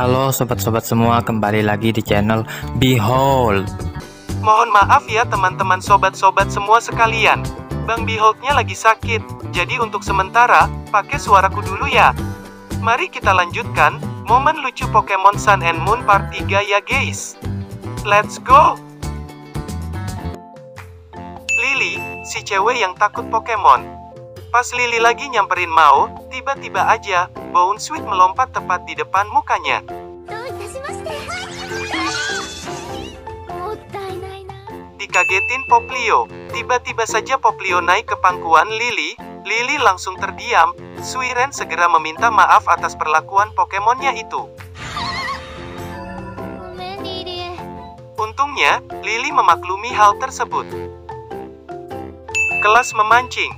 Halo sobat-sobat semua, kembali lagi di channel Behold. Mohon maaf ya teman-teman sobat-sobat semua sekalian. Bang Beholdnya lagi sakit, jadi untuk sementara, pakai suaraku dulu ya. Mari kita lanjutkan, momen lucu Pokemon Sun and Moon part 3 ya guys. Let's go! Lily, si cewek yang takut Pokemon. Pas Lily lagi nyamperin Mao, tiba-tiba aja, Bounsweet melompat tepat di depan mukanya. Dikagetin Popplio. Tiba-tiba saja Popplio naik ke pangkuan Lily. Lily langsung terdiam. Suiren segera meminta maaf atas perlakuan Pokemonnya itu. Untungnya, Lily memaklumi hal tersebut. Kelas memancing.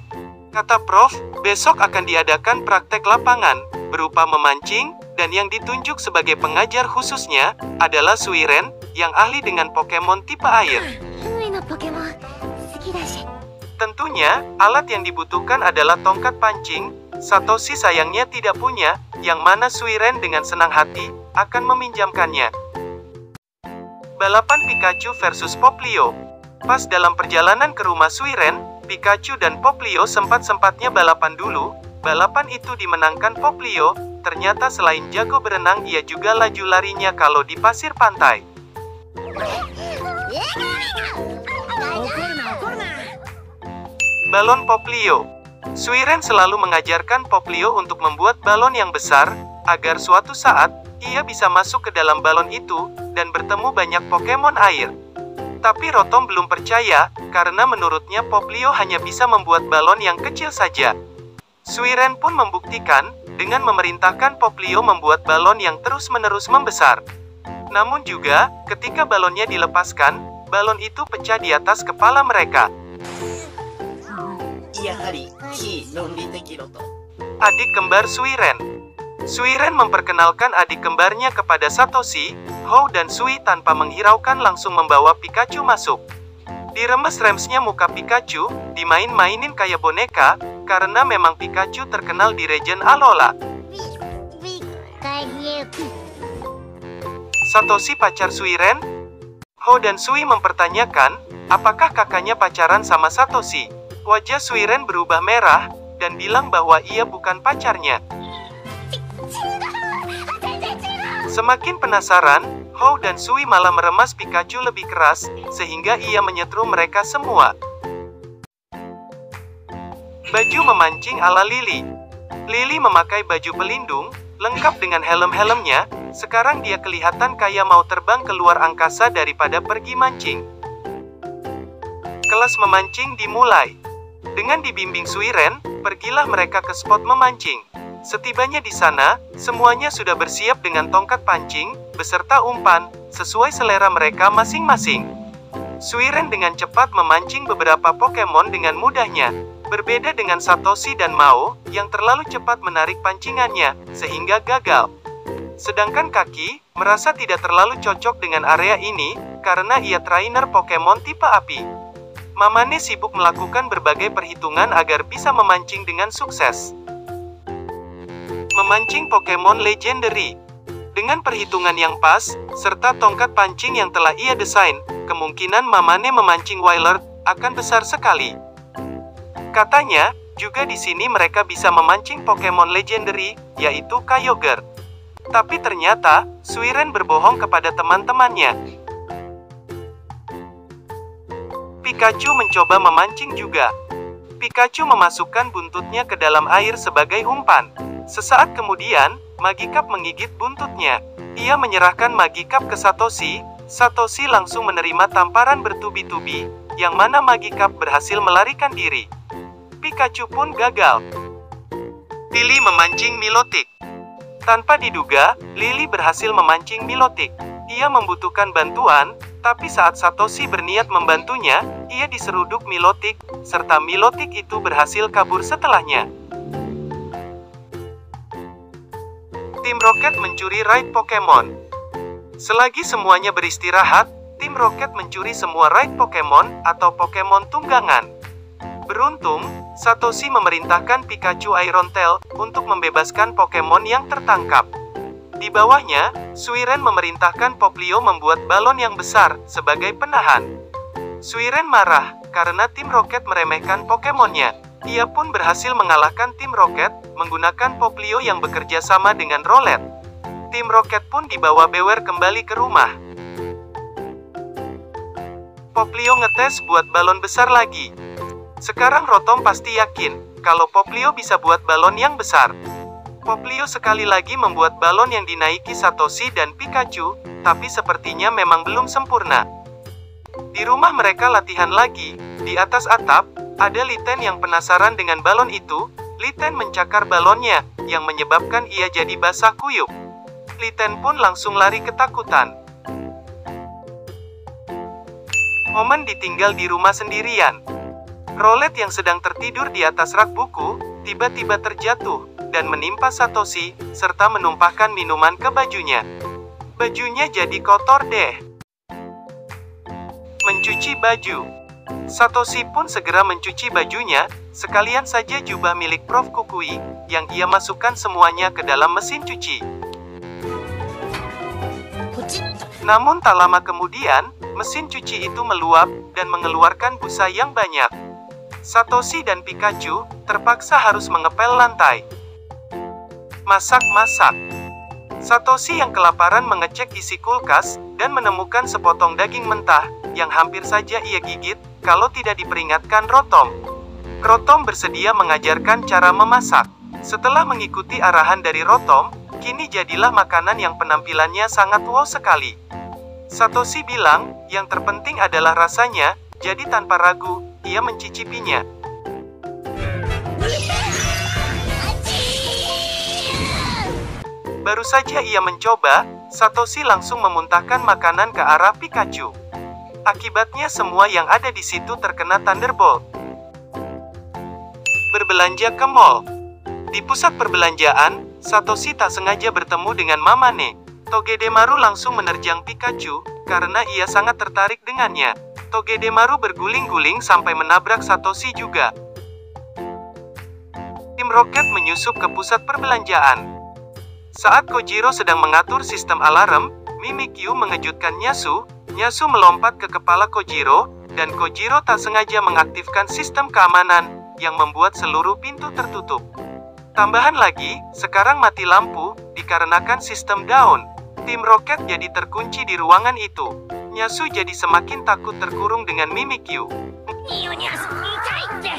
Kata Prof, besok akan diadakan praktek lapangan, berupa memancing, dan yang ditunjuk sebagai pengajar khususnya, adalah Suiren, yang ahli dengan Pokemon tipe air. Tentunya, alat yang dibutuhkan adalah tongkat pancing. Satoshi sayangnya tidak punya, yang mana Suiren dengan senang hati, akan meminjamkannya. Balapan Pikachu versus Popplio. Pas dalam perjalanan ke rumah Suiren, Pikachu dan Popplio sempat-sempatnya balapan dulu. Balapan itu dimenangkan Popplio. Ternyata selain jago berenang, ia juga laju larinya kalau di pasir pantai. Balon Popplio. Suiren selalu mengajarkan Popplio untuk membuat balon yang besar, agar suatu saat, ia bisa masuk ke dalam balon itu, dan bertemu banyak Pokemon air. Tapi Rotom belum percaya, karena menurutnya Popplio hanya bisa membuat balon yang kecil saja. Suiren pun membuktikan, dengan memerintahkan Popplio membuat balon yang terus-menerus membesar. Namun juga, ketika balonnya dilepaskan, balon itu pecah di atas kepala mereka. Adik kembar Suiren. Suiren memperkenalkan adik kembarnya kepada Satoshi, Hou dan Sui tanpa menghiraukan langsung membawa Pikachu masuk. Diremes-remesnya muka Pikachu, dimain-mainin kayak boneka, karena memang Pikachu terkenal di region Alola. Satoshi pacar Suiren? Hou dan Sui mempertanyakan, apakah kakaknya pacaran sama Satoshi? Wajah Suiren berubah merah, dan bilang bahwa ia bukan pacarnya. Semakin penasaran, Hou dan Sui malah meremas Pikachu lebih keras, sehingga ia menyetrum mereka semua. Baju memancing ala Lily. Lily memakai baju pelindung, lengkap dengan helm-helmnya, sekarang dia kelihatan kayak mau terbang keluar angkasa daripada pergi mancing. Kelas memancing dimulai. Dengan dibimbing Suiren, pergilah mereka ke spot memancing. Setibanya di sana, semuanya sudah bersiap dengan tongkat pancing, beserta umpan, sesuai selera mereka masing-masing. Suiren dengan cepat memancing beberapa Pokemon dengan mudahnya. Berbeda dengan Satoshi dan Mao, yang terlalu cepat menarik pancingannya, sehingga gagal. Sedangkan Kaki, merasa tidak terlalu cocok dengan area ini, karena ia trainer Pokemon tipe api. Mamane sibuk melakukan berbagai perhitungan agar bisa memancing dengan sukses. Memancing Pokemon Legendary. Dengan perhitungan yang pas, serta tongkat pancing yang telah ia desain, kemungkinan Mamane memancing Wailord akan besar sekali. Katanya, juga di sini mereka bisa memancing Pokemon Legendary, yaitu Kyogre. Tapi ternyata, Suiren berbohong kepada teman-temannya. Pikachu mencoba memancing juga. Pikachu memasukkan buntutnya ke dalam air sebagai umpan. Sesaat kemudian, Magikarp menggigit buntutnya. Ia menyerahkan Magikarp ke Satoshi. Satoshi langsung menerima tamparan bertubi-tubi, yang mana Magikarp berhasil melarikan diri. Pikachu pun gagal. Lily memancing Milotic. Tanpa diduga, Lily berhasil memancing Milotic. Ia membutuhkan bantuan, tapi saat Satoshi berniat membantunya, ia diseruduk Milotic, serta Milotic itu berhasil kabur setelahnya. Tim Rocket mencuri raid Pokemon. Selagi semuanya beristirahat, Tim Rocket mencuri semua raid Pokemon, atau Pokemon tunggangan. Beruntung, Satoshi memerintahkan Pikachu Iron Tail untuk membebaskan Pokemon yang tertangkap. Di bawahnya, Suiren memerintahkan Poplio membuat balon yang besar sebagai penahan. Suiren marah karena tim Rocket meremehkan Pokemonnya. Ia pun berhasil mengalahkan tim Rocket menggunakan Poplio yang bekerja sama dengan Rowlet. Tim Rocket pun dibawa Bewer kembali ke rumah. Poplio ngetes buat balon besar lagi. Sekarang Rotom pasti yakin kalau Poplio bisa buat balon yang besar. Poplio sekali lagi membuat balon yang dinaiki Satoshi dan Pikachu, tapi sepertinya memang belum sempurna. Di rumah mereka latihan lagi. Di atas atap, ada Litten yang penasaran dengan balon itu. Litten mencakar balonnya, yang menyebabkan ia jadi basah kuyup. Litten pun langsung lari ketakutan. Momen ditinggal di rumah sendirian. Rowlet yang sedang tertidur di atas rak buku, tiba-tiba terjatuh, dan menimpa Satoshi, serta menumpahkan minuman ke bajunya. Bajunya jadi kotor deh. Mencuci baju. Satoshi pun segera mencuci bajunya, sekalian saja jubah milik Prof. Kukui, yang ia masukkan semuanya ke dalam mesin cuci. Namun tak lama kemudian, mesin cuci itu meluap, dan mengeluarkan busa yang banyak. Satoshi dan Pikachu terpaksa harus mengepel lantai. Masak-masak. Satoshi yang kelaparan mengecek isi kulkas, dan menemukan sepotong daging mentah, yang hampir saja ia gigit, kalau tidak diperingatkan Rotom. Rotom bersedia mengajarkan cara memasak. Setelah mengikuti arahan dari Rotom, kini jadilah makanan yang penampilannya sangat wow sekali. Satoshi bilang, yang terpenting adalah rasanya, jadi tanpa ragu, ia mencicipinya. Baru saja ia mencoba, Satoshi langsung memuntahkan makanan ke arah Pikachu. Akibatnya semua yang ada di situ terkena Thunderbolt. Berbelanja ke mall. Di pusat perbelanjaan, Satoshi tak sengaja bertemu dengan Mamane. Togedemaru langsung menerjang Pikachu, karena ia sangat tertarik dengannya. Togedemaru berguling-guling sampai menabrak Satoshi juga. Tim Rocket menyusup ke pusat perbelanjaan. Saat Kojiro sedang mengatur sistem alarm, Mimikyu mengejutkan Nyasu. Nyasu melompat ke kepala Kojiro, dan Kojiro tak sengaja mengaktifkan sistem keamanan, yang membuat seluruh pintu tertutup. Tambahan lagi, sekarang mati lampu, dikarenakan sistem down. Tim Rocket jadi terkunci di ruangan itu. Nyasu jadi semakin takut terkurung dengan Mimikyu.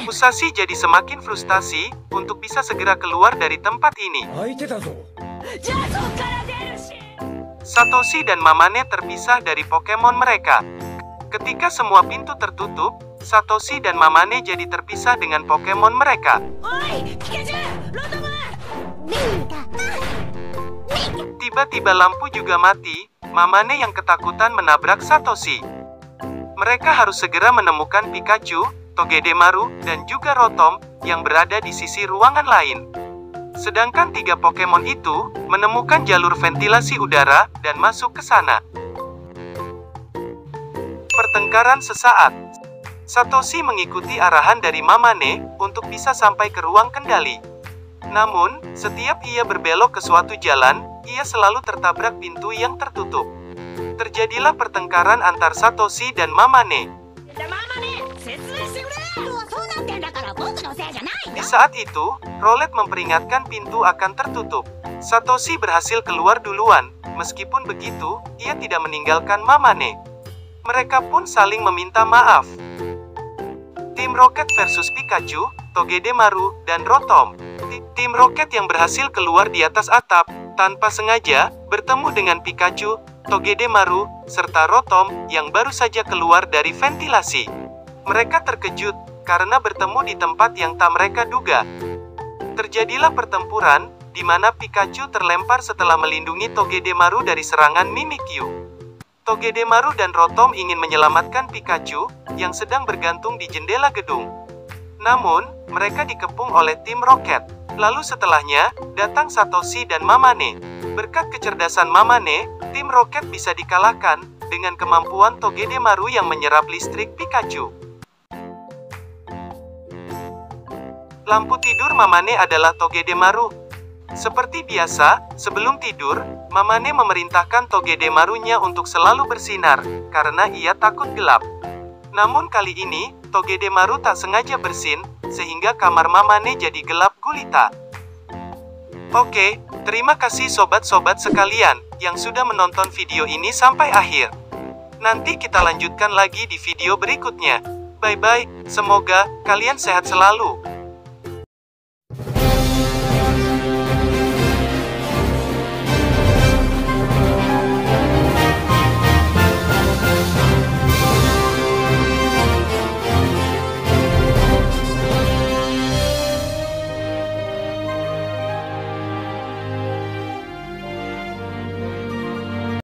Musashi jadi semakin frustasi, untuk bisa segera keluar dari tempat ini. Satoshi dan Mamane terpisah dari Pokemon mereka. Ketika semua pintu tertutup, Satoshi dan Mamane jadi terpisah dengan Pokemon mereka. Tiba-tiba lampu juga mati. Mamane yang ketakutan menabrak Satoshi. Mereka harus segera menemukan Pikachu, Togedemaru, dan juga Rotom, yang berada di sisi ruangan lain. Sedangkan tiga Pokemon itu, menemukan jalur ventilasi udara, dan masuk ke sana. Pertengkaran sesaat. Satoshi mengikuti arahan dari Mamane, untuk bisa sampai ke ruang kendali. Namun, setiap ia berbelok ke suatu jalan, ia selalu tertabrak pintu yang tertutup. Terjadilah pertengkaran antar Satoshi dan Mamane. Di saat itu, Rowlet memperingatkan pintu akan tertutup. Satoshi berhasil keluar duluan, meskipun begitu, ia tidak meninggalkan Mamane. Mereka pun saling meminta maaf. Tim Rocket versus Pikachu, Togedemaru, dan Rotom. Tim Rocket yang berhasil keluar di atas atap, tanpa sengaja, bertemu dengan Pikachu, Togedemaru, serta Rotom, yang baru saja keluar dari ventilasi. Mereka terkejut, karena bertemu di tempat yang tak mereka duga. Terjadilah pertempuran, di mana Pikachu terlempar setelah melindungi Togedemaru dari serangan Mimikyu. Togedemaru dan Rotom ingin menyelamatkan Pikachu, yang sedang bergantung di jendela gedung. Namun, mereka dikepung oleh tim Rocket. Lalu setelahnya, datang Satoshi dan Mamane. Berkat kecerdasan Mamane, tim Rocket bisa dikalahkan, dengan kemampuan Togedemaru yang menyerap listrik Pikachu. Lampu tidur Mamane adalah Togedemaru. Seperti biasa, sebelum tidur, Mamane memerintahkan Togedemarunya untuk selalu bersinar, karena ia takut gelap. Namun kali ini, Togedemaru tak sengaja bersin, sehingga kamar Mamane jadi gelap gulita. Oke, terima kasih sobat-sobat sekalian, yang sudah menonton video ini sampai akhir. Nanti kita lanjutkan lagi di video berikutnya. Bye-bye, semoga kalian sehat selalu.